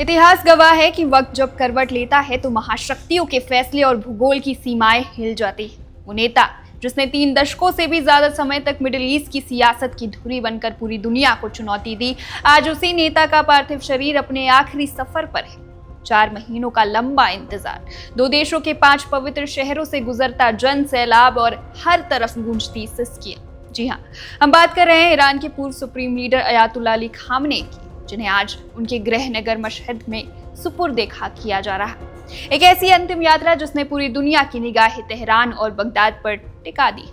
इतिहास गवाह है कि वक्त जब करवट लेता है तो महाशक्तियों के फैसले और भूगोल की सीमाएं हिल जाती है। वो नेता जिसने 3 दशकों से भी ज्यादा समय तक मिडिल ईस्ट की सियासत की धुरी बनकर पूरी दुनिया को चुनौती दी, आज उसी नेता का पार्थिव शरीर अपने आखिरी सफर पर है। 4 महीनों का लंबा इंतजार, 2 देशों के 5 पवित्र शहरों से गुजरता जन सैलाब और हर तरफ गूंजती सिसकियां। जी हाँ, हम बात कर रहे हैं ईरान के पूर्व supreme leader Ayatollah Ali Khamenei की, जिन्हें आज उनके गृह नगर मशहद में सुपुर्द खाक किया जा रहा है। एक ऐसी अंतिम यात्रा जिसने पूरी दुनिया की निगाहें तेहरान और बगदाद पर टिका दी।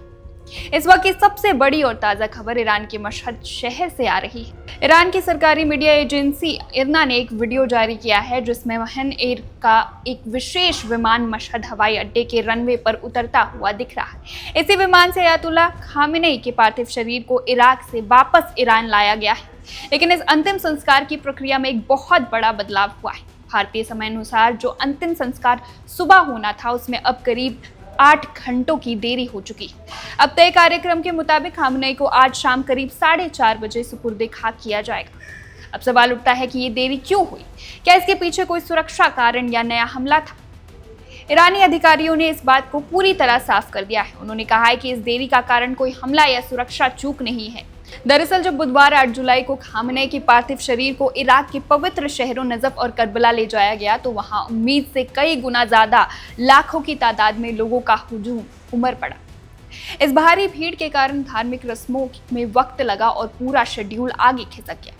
इस वक्त की सबसे बड़ी और ताज़ा खबर ईरान के मशहद शहर से आ रही है। ईरान की सरकारी मीडिया एजेंसी इरना ने एक वीडियो जारी किया है जिसमें महन एयर का एक विशेष विमान मशहद हवाई अड्डे के रनवे पर उतरता हुआ दिख रहा है। इसी विमान से अयातुल्लाह खामेनेई के पार्थिव शरीर को इराक से वापस ईरान लाया गया है। लेकिन इस अंतिम संस्कार की प्रक्रिया में एक बहुत बड़ा बदलाव हुआ है। भारतीय समय अनुसार जो अंतिम संस्कार सुबह होना था उसमें अब करीब 8 घंटों की देरी हो चुकी। अब तय कार्यक्रम के मुताबिक खामनेई को आज शाम करीब 4:30 बजे सुपुर्द खाक किया जाएगा। अब सवाल उठता है कि ये देरी क्यों हुई? क्या इसके पीछे कोई सुरक्षा कारण या नया हमला था? ईरानी अधिकारियों ने इस बात को पूरी तरह साफ कर दिया है। उन्होंने कहा है कि इस देरी का कारण कोई हमला या सुरक्षा चूक नहीं है। दरअसल जब बुधवार 8 जुलाई को खामनेई के पार्थिव शरीर को इराक के पवित्र शहरों नजफ और करबला ले जाया गया तो वहां उम्मीद से कई गुना ज्यादा लाखों की तादाद में लोगों का हुजूम उमड़ पड़ा। इस भारी भीड़ के कारण धार्मिक रस्मों में वक्त लगा और पूरा शेड्यूल आगे खिसक गया।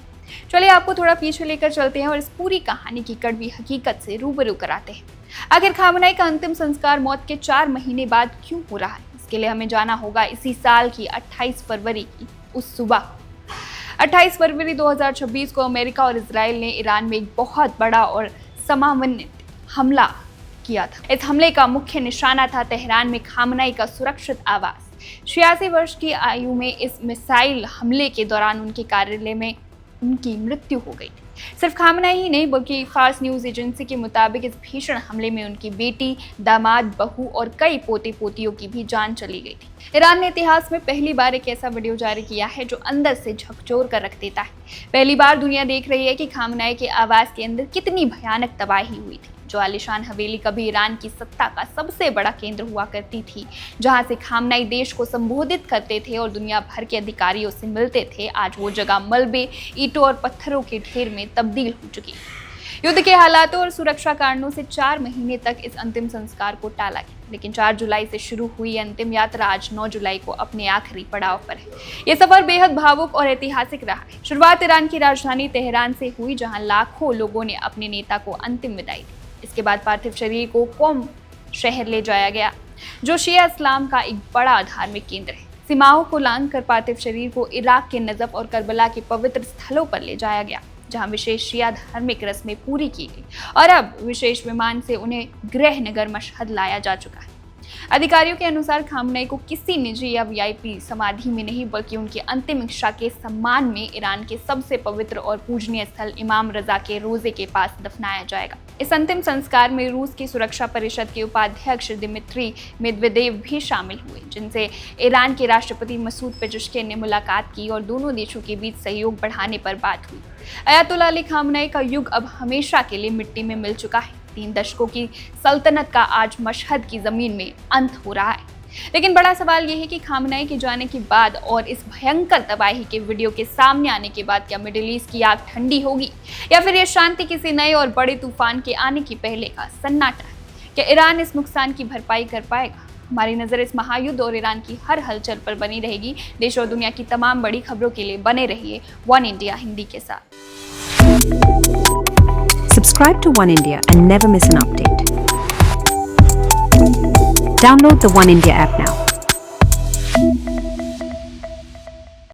चलिए आपको थोड़ा पीछे लेकर चलते हैं और इस पूरी कहानी की कड़वी हकीकत से रूबरू कराते हैं। आखिर खामनेई का अंतिम संस्कार मौत के 4 महीने बाद क्यों हो रहा है? इसके लिए हमें जाना होगा इसी साल की 28 फरवरी की उस सुबह। 28 फरवरी 2026 को अमेरिका और इजराइल ने ईरान में एक बहुत बड़ा और समन्वित हमला किया था। इस हमले का मुख्य निशाना था तेहरान में खामनेई का सुरक्षित आवास। 86 वर्ष की आयु में इस मिसाइल हमले के दौरान उनके कार्यालय में उनकी मृत्यु हो गई थी। सिर्फ खामनेई ही नहीं बल्कि फार्स न्यूज एजेंसी के मुताबिक इस भीषण हमले में उनकी बेटी, दामाद, बहू और कई पोते पोतियों की भी जान चली गई थी। ईरान ने इतिहास में पहली बार एक ऐसा वीडियो जारी किया है जो अंदर से झकझोर कर रख देता है। पहली बार दुनिया देख रही है कि खामनेई के आवास के अंदर कितनी भयानक तबाही हुई थी। जो आलीशान हवेली कभी ईरान की सत्ता का सबसे बड़ा केंद्र हुआ करती थी, जहां से खामनेई देश को संबोधित करते थे और दुनिया भर के अधिकारियों से मिलते थे, आज वो जगह मलबे, ईंटों और पत्थरों के ढेर में तब्दील हो चुकी। युद्ध के हालातों और सुरक्षा कारणों से 4 महीने तक इस अंतिम संस्कार को टाला गया, लेकिन 4 जुलाई से शुरू हुई अंतिम यात्रा आज 9 जुलाई को अपने आखिरी पड़ाव पर है। ये सफर बेहद भावुक और ऐतिहासिक रहा है। शुरुआत ईरान की राजधानी तेहरान से हुई, जहां लाखों लोगों ने अपने नेता को अंतिम विदाई दी। इसके बाद पार्थिव शरीर को कोम शहर ले जाया गया, जो शिया इस्लाम का एक बड़ा धार्मिक केंद्र है। सीमाओं को लांघकर पार्थिव शरीर को इराक के नजफ और करबला के पवित्र स्थलों पर ले जाया गया, जहां विशेष शिया धार्मिक रस्में पूरी की गई और अब विशेष विमान से उन्हें गृह नगर मशहद लाया जा चुका है। अधिकारियों के अनुसार खामनेई को किसी निजी या वीआईपी समाधि में नहीं बल्कि उनकी अंतिम इच्छा के सम्मान में ईरान के सबसे पवित्र और पूजनीय स्थल इमाम रजा के रोजे के पास दफनाया जाएगा। इस अंतिम संस्कार में रूस की सुरक्षा परिषद के उपाध्यक्ष दिमित्री मेदवेदेव भी शामिल हुए, जिनसे ईरान के राष्ट्रपति मसूद पेजेश्कियान ने मुलाकात की और दोनों देशों के बीच सहयोग बढ़ाने पर बात हुई। अयातुल्लाह अली खामनेई का युग अब हमेशा के लिए मिट्टी में मिल चुका है। 3 दशकों की सल्तनत का आज मशहद की जमीन में अंत हो रहा है। लेकिन बड़ा सवाल यह है कि खामनेई के जाने के बाद और इस भयंकर तबाही के वीडियो के सामने आने के बाद क्या मिडिल ईस्ट की आग ठंडी होगी या फिर यह शांति किसी नए और बड़े तूफान के आने की पहले का सन्नाटा है? क्या ईरान इस नुकसान की भरपाई कर पाएगा? हमारी नजर इस महायुद्ध और ईरान की हर हलचल पर बनी रहेगी। देश और दुनिया की तमाम बड़ी खबरों के लिए बने रहिए वन इंडिया हिंदी के साथ। Subscribe to One India and never miss an update. Download the One India app now.